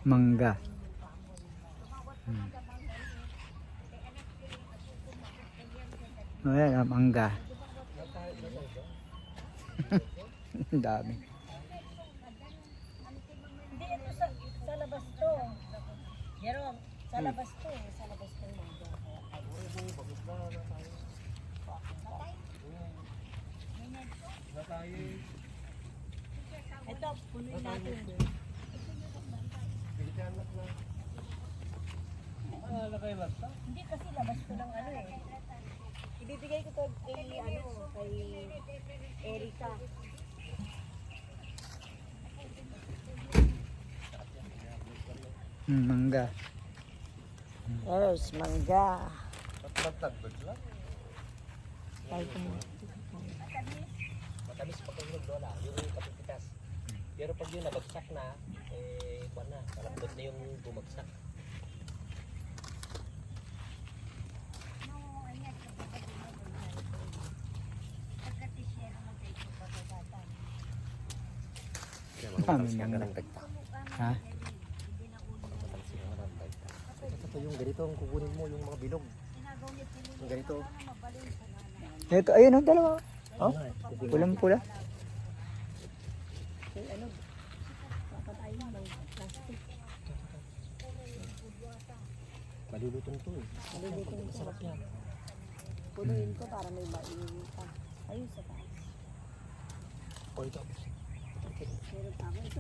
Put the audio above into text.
Mangga. Ayan, mangga. Ang dami. Hindi, ito sa labas to. Jerome, sa labas to. Sa labas to yung mangga. Ito, punuin natin. Hindi kasi labas ko ng ano eh. Ibibigay ko to kay kay Erika. Mangga. Yes, mangga. Tagbag lang. Matamis pa kung lola, yung kapipitas. Pero pag yun nabagsak na, kuwan na, kalambot na yung bumagsak. Ha? Ito yung ganito ang kukunin mo, yung mga bilog. Yung ganito. Ito, ayun oh, dalawa. Oh, pulang pula. Malulutong to eh. Malilitong ito. Masarap yan. Punuin ko para may mainit pa. Ayun sa taas. O ito. Meron pa ako. Ito,